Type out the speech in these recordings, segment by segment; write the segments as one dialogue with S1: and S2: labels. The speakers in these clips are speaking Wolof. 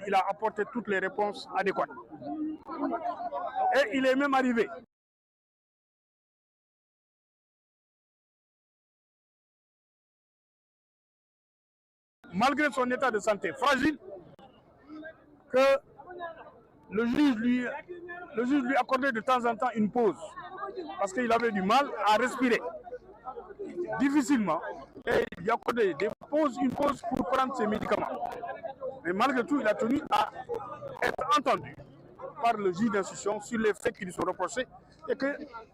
S1: il a apporté toutes les réponses adéquates. Et il est même arrivé malgré son état de santé fragile, que le juge lui accordait de temps en temps une pause parce qu'il avait du mal à respirer difficilement et il lui accordait une pause pour prendre ses médicaments. Mais malgré tout, il a tenu à être entendu par le juge d'instruction sur les faits qui lui sont reprochés et que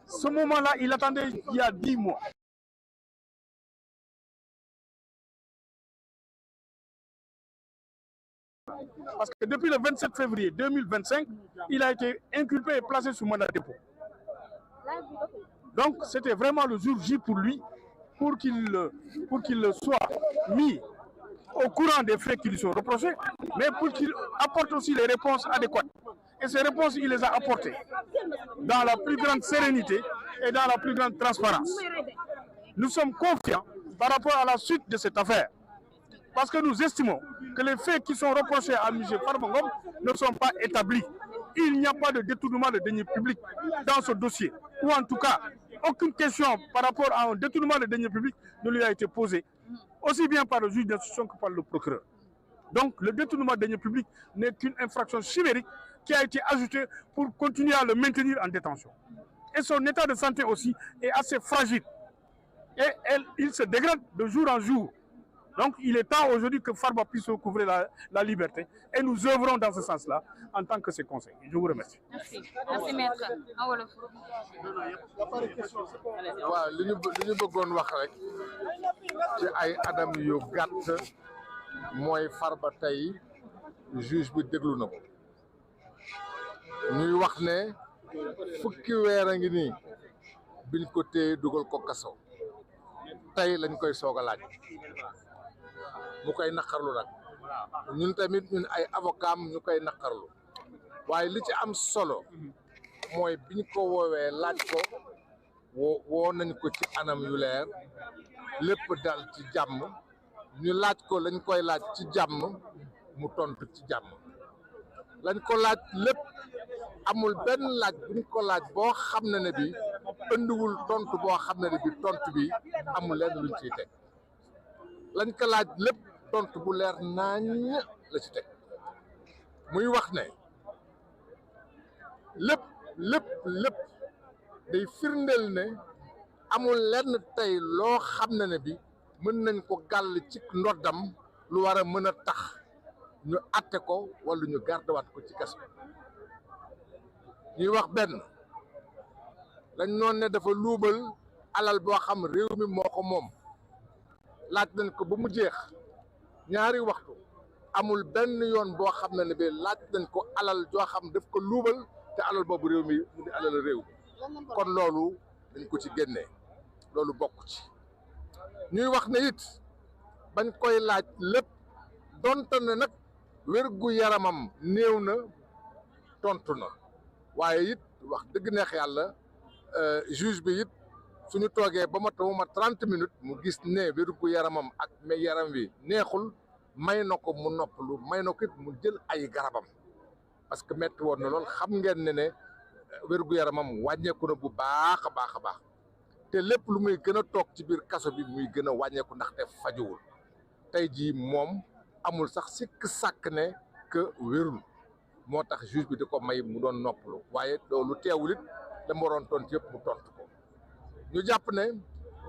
S1: ce moment-là, il attendait il y a 10 mois. Parce que depuis le 27 février 2025, il a été inculpé et placé sous mandat de dépôt. Donc c'était vraiment le jour J pour lui, pour qu'il soit mis au courant des faits qui lui sont reprochés, mais pour qu'il apporte aussi les réponses adéquates. Et ces réponses, il les a apportées dans la plus grande sérénité et dans la plus grande transparence. Nous sommes confiants par rapport à la suite de cette affaire, parce que nous estimons que les faits qui sont reprochés à M. Farba Ngom ne sont pas établis. Il n'y a pas de détournement de deniers publics dans ce dossier, ou en tout cas, aucune question par rapport à un détournement de deniers publics ne lui a été posée, aussi bien par le juge d'instruction que par le procureur. Donc le détournement de deniers publics n'est qu'une infraction chimérique qui a été ajoutée pour continuer à le maintenir en détention. Et son état de santé aussi est assez fragile. Et il se dégrade de jour en jour. Donc il est temps aujourd'hui que Farba puisse recouvrer la liberté. Et nous œuvrons dans ce sens-là en tant que ses conseils. Je vous remercie.
S2: Merci. Merci maître.
S3: waaw li ñu bëggoon wax rek ci ay adam yu gàtt mooy Farba tey juge bi déglu na ko ñuy wax ne fukki weer a ngi nii biñ ko téye dugal ko kaso tey lañ koy soog a laaj mu koy naqarlu nag ñun tamit ñun ay avocat ñu koy naqarlu waaye li ci am solo mooy biñ ko woowee laaj ko woo nañ ko ci anam yu leer lépp dal ci jàmm ñu laaj ko lañ koy laaj ci jàmm mu tontu ci jàmm lañ ko laaj lépp amul benn laaj buñ ko laaj boo xam ne bi ëndiwul tontu boo xam ne bi tontu bi amul lenn luñ ciy teg lañ ko laaj lépp tontu bu leer naañ la ci teg muy wax ne lépp day firndeel ne amul lenn tey loo xam ne bi mën nañ ko gàll ci ndoddam lu war a mën a tax ñu atte ko wala ñu gardewaat ko ci kaso ñuy wax benn lañ noon ne dafa luubal alal boo xam réew mi moo ko moom laaj nañ ko ba mu jeex ñaari waxtu amul benn yoon boo xam ne bi laaj nañ ko alal joo xam daf ko luubal te alal boobu réew mi mu di alal réew kon loolu dañ ko ci génnee loolu bokk ci ñuy wax ne it bañ koy laaj lépp donte ne nag wérgu yaramam néew na tontu na waaye it wax dëgg neex yàlla juge bi it suñu toogee ba ma 30 minutes mu gis ne wérgu yaramam ak mais yaram wi neexul may na ko mu noppalu may na ko it mu jël ay garabam parce que metti woon na lool xam ngeen ne wérgu yaramam wàññeeku na bu baax a baax a baax te lépp lu muy gën a toog ci biir kaso bi muy gën a wàññeeku ndaxte fajuwul tey jii moom amul sax sikk sàkk ne que wérul moo tax juge bi di ko may mu doon noppalu waaye loolu teewul it dama waroon tontu yëpp mu tontu ko ñu jàpp ne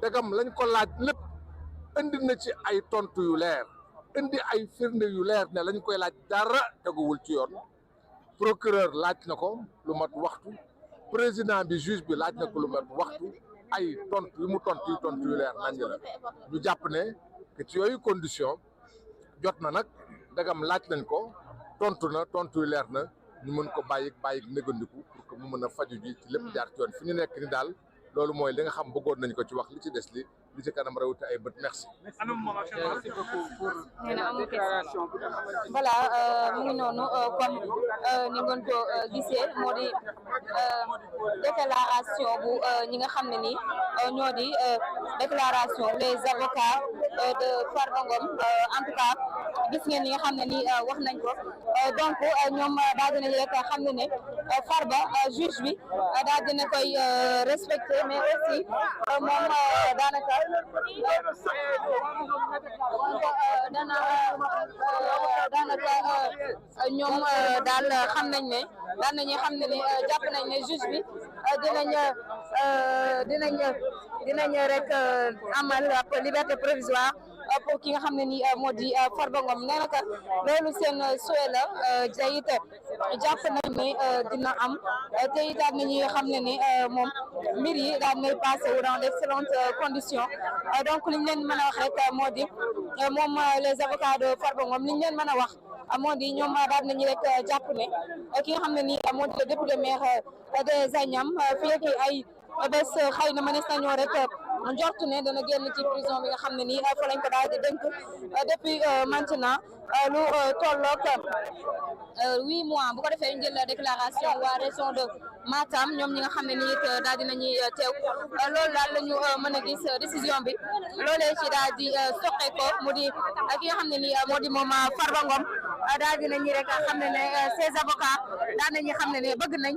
S3: dagam lañ ko laaj lépp indi na ci ay tontu yu leer indi ay firnde yu leer ne lañ koy laaj dara teguwul ci yoon procureur laaj na ko lu mat waxtu président bi juge bi laaj na ko lu mat waxtu ay tontu yu mu tontu yu leer nañ la ñu jàpp ne que ci yooyu condition jot na nag dagam laaj nañ ko tontu na tontu yu leer na ñu mën ko bàyyi négandiku pour que mu mën a faju ji ci lépp jaar ci yoon fi ñu nekk ni daal loolu mooy li nga xam bëggoon nañ ko ci wax li ci des li ci kanam rawute ay bët merci.
S2: Merci beaucoup pour déclaration. Voilà mu ngi noonu comme ni ngeen ko gisee moo di déclaration bu ñi nga xam ne ni ñoo di déclaration les avocats de Farba Ngom en tout cas gis ngeen ni nga xam ne ni wax nañ ko donc ñoom daal dinañ rek xam ne ne Farba juge bi daal dina koy respecté mais aussi moom daanaka ñoom daal xam nañ ne daal nañu xam ne ni jàpp nañ ne juge bi dinañ rek amal liberté provisoire pour ki nga xam ne ni moo di Farba Ngom nee na loolu seen souhait la te it jàpp nañ ne dina am te it daal nañuy xam ne ni moom mbir yi daal nay passé wu dans d'excellentes conditions donc liñ leen mën a wax rek moo di moom les avocats de Farba Ngom liñ leen mën a wax moo di ñoom daal nañu rek jàpp ne ki nga xam ne ni moo di le député maire des Agnam fii ak ay bés xëy na mënees nañoo rek njortu ne dana génn ci prison bi nga xam ne nii fa lañ ko daal di dénk depuis maintenant lu tolloog 8 mois bu ko defee ñu jël déclaration waa région de Matam ñoom ñi nga xam ne nii it daal dinañuy teew loolu daal la ñu mën a gis décision bi loolee ci daal di soqe ko mu di ki nga xam ne nii moo di moom Farba Ngom daal dinañu rek xam ne ne ses avocats daal nañu xam ne ne bëgg nañ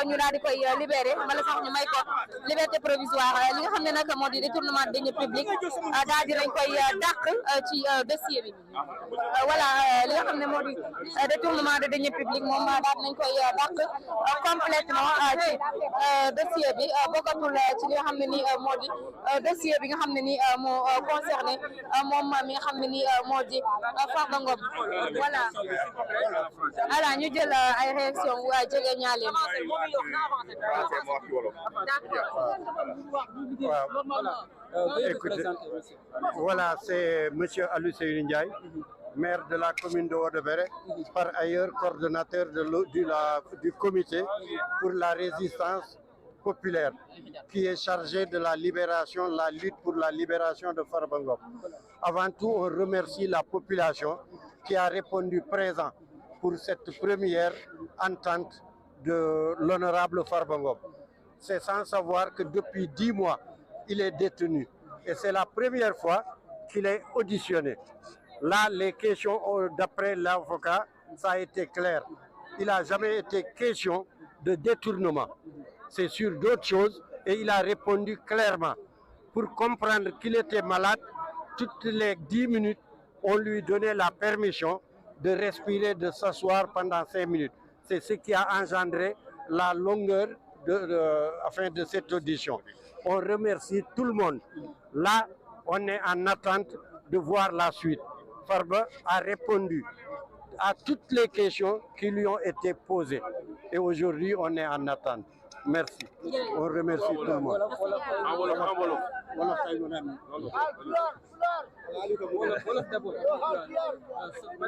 S2: ñu daal di koy libéré wala sax ñu may ko liberté provisoire li nga xam ne nag moo di détournement de deniers publics daal dinañ koy dàq ci dossier bi voilà li nga xam ne moo di détournement de deniers publics moom daal nañ koy dàq complètement ci dossier bi bokkatul ci li nga xam ne ni moo di dossier bi nga xam ne ni moo concerné moom mi nga xam ne ni moo di Farba Ngom voilà ñu jël ay réaction jege ñaale
S4: Écoutez, voilà, c'est monsieur Aliou Seyni Ndiaye, maire de la commune de Odebere, par ailleurs coordonnateur du comité pour la résistance populaire, qui est chargé de la lutte pour la libération de Farba Ngom. Avant tout, on remercie la population qui a répondu présent pour cette première entente de l'honorable Farba Ngom. C'est sans savoir que depuis 10 mois, il est détenu. Et c'est la première fois qu'il est auditionné. Là, les questions, d'après l'avocat, ça a été clair. Il n'a jamais été question de détournement. C'est sur d'autres choses et il a répondu clairement. Pour comprendre qu'il était malade, toutes les 10 minutes, on lui donnait la permission de respirer, de s'asseoir pendant 5 minutes. C'est ce qui a engendré la longueur de cette audition. On remercie tout le monde. Là, on est en attente de voir la suite. Farba a répondu à toutes les questions qui lui ont été posées. Et aujourd'hui, on est en attente. Merci. On remercie tout le monde.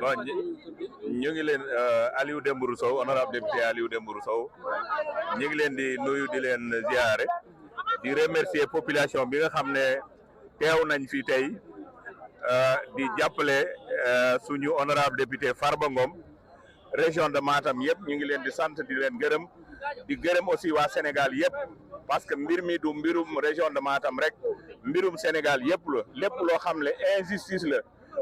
S5: Bon, ñu ngi leen Aliou Dembourou Sow, honorable député Aliou Dembourou Sow, ñu ngi leen di nuyu di leen ziare di remercier population bi nga xam ne teew nañ fi tey di jàppale suñu honorable député Farba Ngom région de Matam yëpp ñu ngi leen di sant di leen gërëm di gërëm aussi waa Sénégal yëpp parce que mbir mi du mbirum région de Matam rek mbirum Sénégal yëpp la lépp loo xam ne injustice la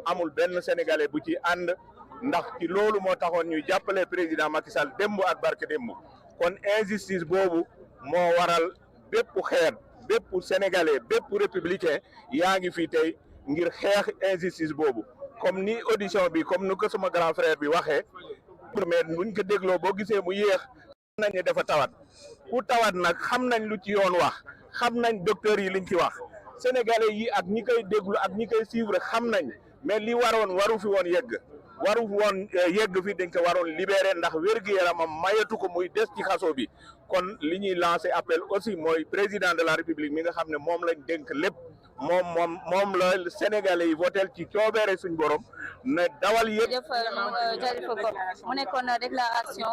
S5: amul benn sénégalais bu ci ànd ndax ci loolu moo taxoon ñuy jàppale président Macky Sall démb ak barke démb kon injustice boobu moo waral bépp xeet bépp sénégalais bépp républicain yaa ngi fii tey ngir xeex injustice boobu comme ni audition bi comme ni ko sama grand frère bi waxee mais buñ ko dégloo boo gisee mu yéex xam nañ ne dafa tawat ku tawat nag xam nañ lu ci yoon wax xam nañ docteur yi liñ ci wax sénégalais yi ak ñi koy déglu ak ñi koy suivre xam nañ mais li waru fi woon yegg fi dañ ko waroon libéré ndax wér-gu-yaramam mayatu ko muy des ci kaso bi kon li ñuy lancé appel aussi mooy président de la république mi nga xam ne moom lañ dénk lépp moom la sénégalais yi votel ci coobeere suñ borom ne dawal yëpp
S2: jaajëfal ko mu nekkoon déclaration